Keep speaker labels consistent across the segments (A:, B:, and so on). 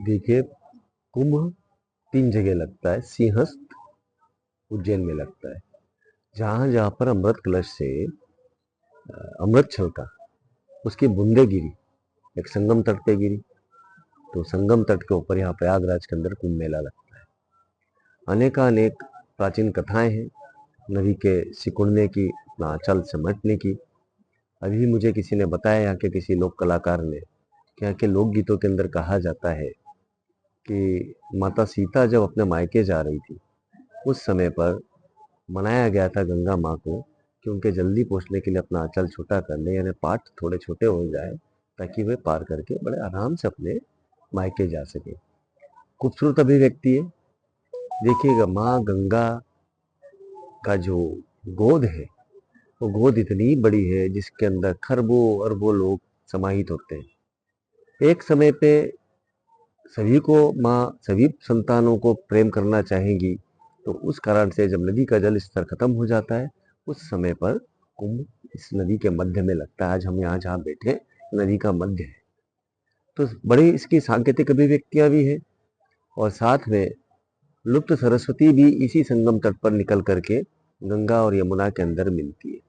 A: देखिए, कुंभ 3 जगह लगता है। सिंहस्थ उज्जैन में लगता है। जहाँ-जहाँ पर अमृत कलश से अमृत छलका, उसकी बूंदें गिरी, एक संगम तट पे गिरी, तो संगम तट के ऊपर यहाँ प्रयागराज के अंदर कुंभ मेला लगता है। अनेकानेक प्राचीन कथाएं हैं नदी के सिकुड़ने की, अपना आंचल समेटने की। अभी मुझे किसी ने बताया, यहाँ के किसी लोक कलाकार ने, कि यहाँ के लोकगीतों के अंदर कहा जाता है कि माता सीता जब अपने मायके जा रही थी, उस समय पर मनाया गया था गंगा माँ को कि उनके जल्दी पहुँचने के लिए अपना आंचल छोटा कर ले, यानी पाठ थोड़े छोटे हो जाए, ताकि वे पार करके बड़े आराम से अपने मायके जा सके। खूबसूरत अभिव्यक्ति है। देखिएगा, माँ गंगा का जो गोद है, वो गोद इतनी बड़ी है जिसके अंदर खरबों अरबों लोग समाहित होते हैं। एक समय पे सभी को माँ सभी संतानों को प्रेम करना चाहेंगी, तो उस कारण से जब नदी का जल स्तर खत्म हो जाता है, उस समय पर कुंभ इस नदी के मध्य में लगता है। आज हम यहाँ जहाँ बैठे, नदी का मध्य है, तो बड़ी इसकी सांकेतिक अभिव्यक्तियां भी है। और साथ में लुप्त सरस्वती भी इसी संगम तट पर निकल करके गंगा और यमुना के अंदर मिलती है।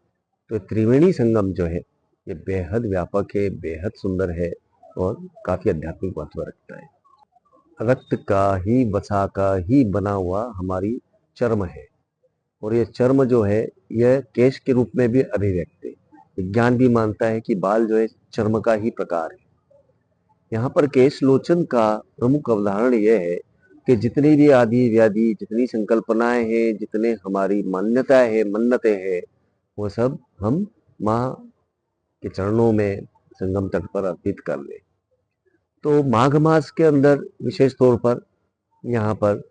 A: तो त्रिवेणी संगम जो है, ये बेहद व्यापक है, बेहद सुंदर है और काफी आध्यात्मिक महत्व रखता है। रक्त का ही वसा का ही बना हुआ हमारी चर्म है, और ये चर्म जो है, यह केश के रूप में भी अभिव्यक्त है। विज्ञान भी मानता है कि बाल जो है चर्म का ही प्रकार है। यहाँ पर केश लोचन का प्रमुख अवधारण यह है कि जितनी भी आदि व्याधि, जितनी संकल्पनाएं हैं, जितने हमारी मान्यताएं हैं, मन्नतें हैं, वो सब हम माँ के चरणों में संगम तट पर अर्पित कर ले। तो माघ मास के अंदर विशेष तौर पर यहाँ पर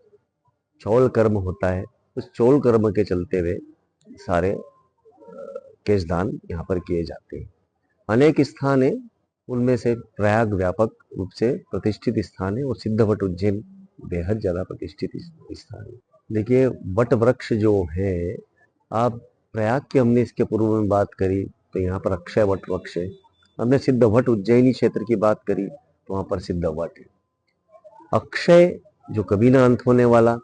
A: चौल कर्म होता है। उस चौल कर्म के चलते हुए सारे केशदान यहाँ पर किए जाते हैं। अनेक स्थान है, उनमें से प्रयाग व्यापक रूप से प्रतिष्ठित स्थान है, और सिद्धवट उज्जैन बेहद ज्यादा प्रतिष्ठित स्थान है। देखिए, वट वृक्ष जो है, आप प्रयाग की हमने इसके पूर्व में बात करी, तो यहाँ पर अक्षय वट वृक्ष है। हमने सिद्धवट उज्जैनी क्षेत्र की बात करी, तो वहां पर सिद्धवट है। अक्षय जो कभी ना अंत होने वाला,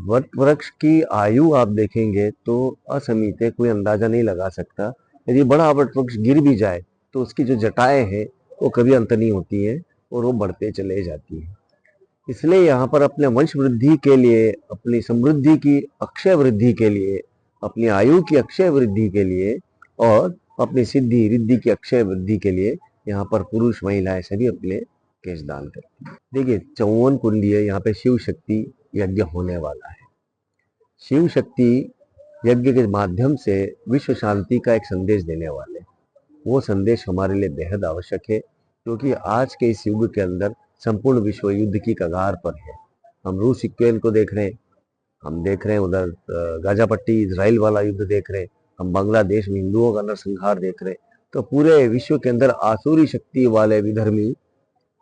A: वट वृक्ष की आयु आप देखेंगे तो असीमित है, कोई अंदाजा नहीं लगा सकता। यदि बड़ा वट वृक्ष गिर भी जाए तो उसकी जो जटाएं हैं वो कभी अंत नहीं होती हैं, और वो बढ़ते चले जाती हैं। इसलिए यहाँ पर अपने वंश वृद्धि के लिए, अपनी समृद्धि की अक्षय वृद्धि के लिए, अपनी आयु की अक्षय वृद्धि के लिए, और अपनी सिद्धि रिद्धि की अक्षय वृद्धि के लिए यहाँ पर पुरुष महिलाएं सभी अपने केश दान करते हैं। देखिए, 54 कुंडी है, यहाँ पे शिव शक्ति यज्ञ होने वाला है। शिव शक्ति यज्ञ के माध्यम से विश्व शांति का एक संदेश देने वाले, वो संदेश हमारे लिए बेहद आवश्यक है, क्योंकि आज के इस युग के अंदर संपूर्ण विश्व युद्ध की कगार पर है। हम रूस यूक्रेन को देख रहे हैं, हम देख रहे हैं उधर गाजापट्टी इजराइल वाला युद्ध देख रहे हैं, हम बांग्लादेश में हिंदुओं का नरसंहार देख रहे हैं। तो पूरे विश्व के अंदर आसुरी शक्ति वाले विधर्मी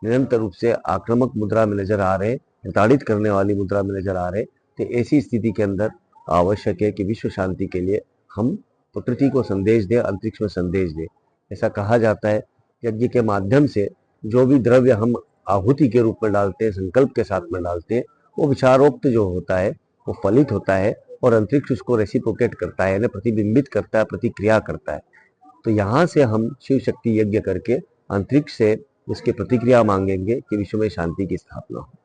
A: निरंतर रूप से आक्रामक मुद्रा में नजर आ रहे, प्रताड़ित करने वाली मुद्रा में नजर आ रहे। तो ऐसी स्थिति के अंदर आवश्यक है कि विश्व शांति के लिए हम प्रकृति को संदेश दें, अंतरिक्ष में संदेश दें। ऐसा कहा जाता है, यज्ञ के माध्यम से जो भी द्रव्य हम आहुति के रूप में डालते हैं, संकल्प के साथ में डालते हैं, वो विचारोक्त जो होता है वो फलित होता है, और अंतरिक्ष उसको रेसिप्रोकेट करता है, यानी प्रतिबिंबित करता है, प्रतिक्रिया करता है। तो यहाँ से हम शिव शक्ति यज्ञ करके अंतरिक्ष से उसकी प्रतिक्रिया मांगेंगे कि विश्व में शांति की स्थापना हो।